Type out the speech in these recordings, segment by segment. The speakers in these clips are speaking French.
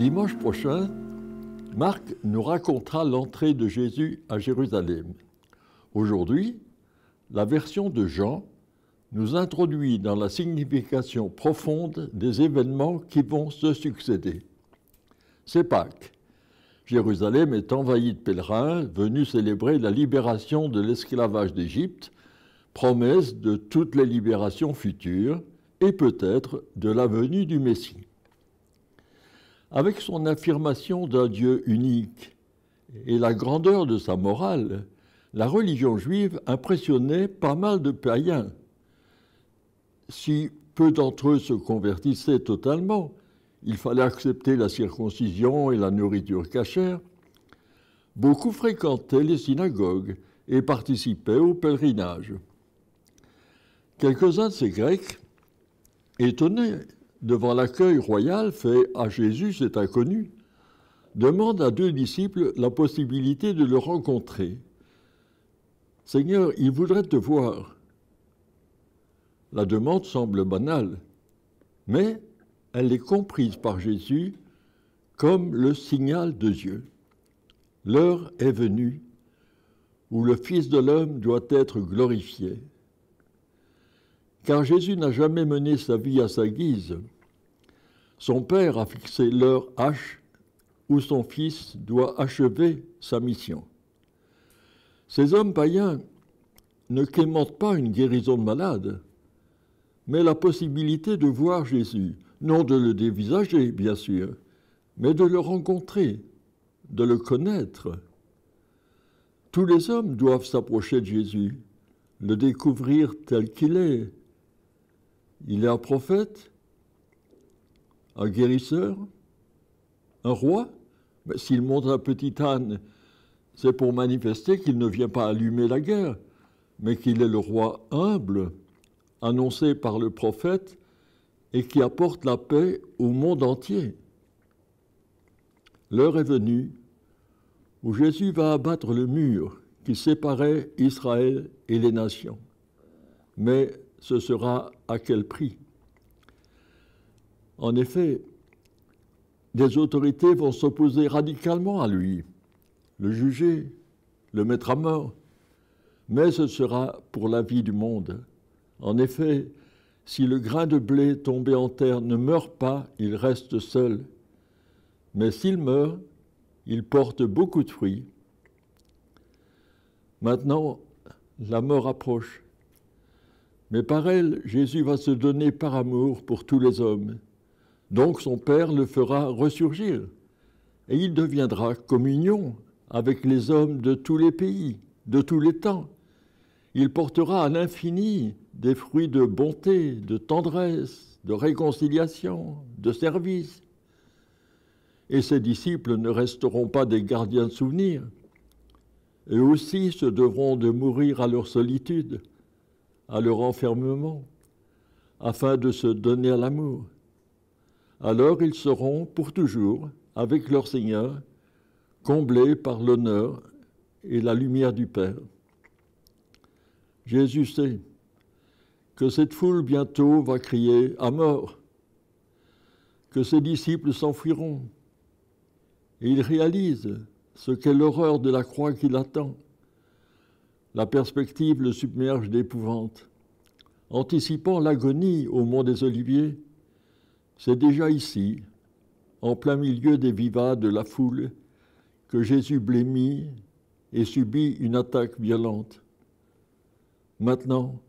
Dimanche prochain, Marc nous racontera l'entrée de Jésus à Jérusalem. Aujourd'hui, la version de Jean nous introduit dans la signification profonde des événements qui vont se succéder. C'est Pâques. Jérusalem est envahie de pèlerins venus célébrer la libération de l'esclavage d'Égypte, promesse de toutes les libérations futures et peut-être de la venue du Messie. Avec son affirmation d'un Dieu unique et la grandeur de sa morale, la religion juive impressionnait pas mal de païens. Si peu d'entre eux se convertissaient totalement, il fallait accepter la circoncision et la nourriture cachère. Beaucoup fréquentaient les synagogues et participaient au pèlerinage. Quelques-uns de ces Grecs, étonnés devant l'accueil royal fait à Jésus, cet inconnu, demandent à deux disciples la possibilité de le rencontrer. « Seigneur, il voudrait te voir. » La demande semble banale, mais elle est comprise par Jésus comme le signal de Dieu. L'heure est venue où le Fils de l'homme doit être glorifié. Car Jésus n'a jamais mené sa vie à sa guise. Son Père a fixé l'heure H où son Fils doit achever sa mission. Ces hommes païens ne quémentent pas une guérison de malade, mais la possibilité de voir Jésus, non de le dévisager, bien sûr, mais de le rencontrer, de le connaître. Tous les hommes doivent s'approcher de Jésus, le découvrir tel qu'il est. Il est un prophète, un guérisseur, un roi. Mais s'il monte un petit âne, c'est pour manifester qu'il ne vient pas allumer la guerre, mais qu'il est le roi humble, annoncé par le prophète, et qui apporte la paix au monde entier. L'heure est venue où Jésus va abattre le mur qui séparait Israël et les nations. Mais ce sera à quel prix? En effet, des autorités vont s'opposer radicalement à lui, le juger, le mettre à mort, mais ce sera pour la vie du monde. En effet, si le grain de blé tombé en terre ne meurt pas, il reste seul. Mais s'il meurt, il porte beaucoup de fruits. Maintenant, la mort approche. Mais par elle, Jésus va se donner par amour pour tous les hommes. Donc son Père le fera ressurgir, et il deviendra communion avec les hommes de tous les pays, de tous les temps. Il portera à l'infini des fruits de bonté, de tendresse, de réconciliation, de service. Et ses disciples ne resteront pas des gardiens de souvenirs. Eux aussi se devront de mourir à leur solitude, à leur enfermement, afin de se donner à l'amour. Alors ils seront pour toujours, avec leur Seigneur, comblés par l'honneur et la lumière du Père. Jésus sait que cette foule bientôt va crier « à mort », que ses disciples s'enfuiront, et il réalise ce qu'est l'horreur de la croix qui l'attend. La perspective le submerge d'épouvante. Anticipant l'agonie au mont des Oliviers, c'est déjà ici, en plein milieu des vivats de la foule, que Jésus blêmit et subit une attaque violente. Maintenant,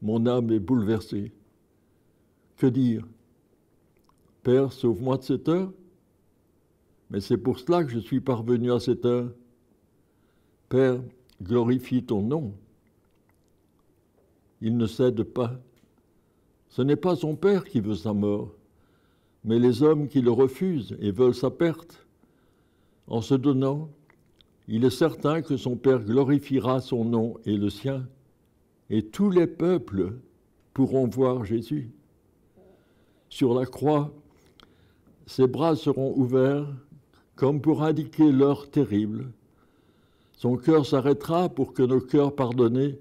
mon âme est bouleversée. Que dire? Père, sauve-moi de cette heure. Mais c'est pour cela que je suis parvenu à cette heure. Père, glorifie ton nom. Il ne cède pas. Ce n'est pas son Père qui veut sa mort, mais les hommes qui le refusent et veulent sa perte. En se donnant, il est certain que son Père glorifiera son nom et le sien, et tous les peuples pourront voir Jésus. Sur la croix, ses bras seront ouverts comme pour indiquer l'heure terrible. Son cœur s'arrêtera pour que nos cœurs pardonnés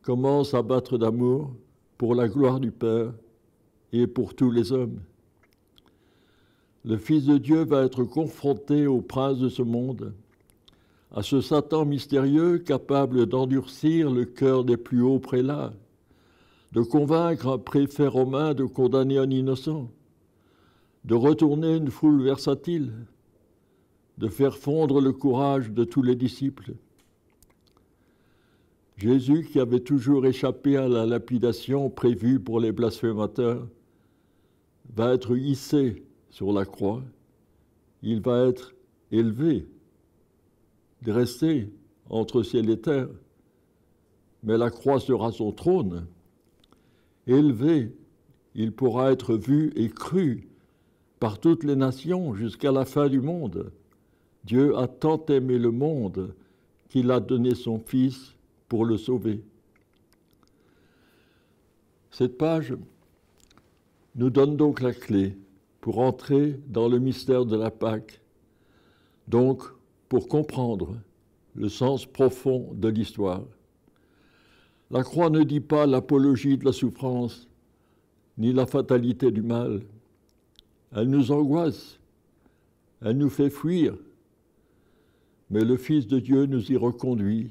commencent à battre d'amour pour la gloire du Père et pour tous les hommes. le Fils de Dieu va être confronté au prince de ce monde, à ce Satan mystérieux capable d'endurcir le cœur des plus hauts prélats, de convaincre un préfet romain de condamner un innocent, de retourner une foule versatile, de faire fondre le courage de tous les disciples. Jésus, qui avait toujours échappé à la lapidation prévue pour les blasphémateurs, va être hissé sur la croix. Il va être élevé, dressé entre ciel et terre. Mais la croix sera son trône. Élevé, il pourra être vu et cru par toutes les nations jusqu'à la fin du monde. Dieu a tant aimé le monde qu'il a donné son Fils pour le sauver. Cette page nous donne donc la clé pour entrer dans le mystère de la Pâque, donc pour comprendre le sens profond de l'histoire. La croix ne dit pas l'apologie de la souffrance, ni la fatalité du mal. Elle nous angoisse, elle nous fait fuir, mais le Fils de Dieu nous y reconduit,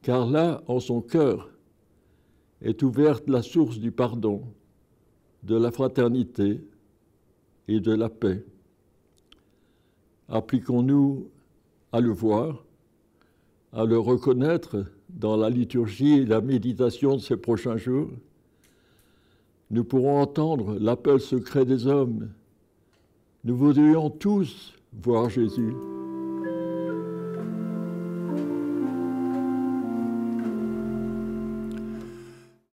car là, en son cœur, est ouverte la source du pardon, de la fraternité et de la paix. Appliquons-nous à le voir, à le reconnaître dans la liturgie et la méditation de ces prochains jours. Nous pourrons entendre l'appel secret des hommes. Nous voudrions tous voir Jésus.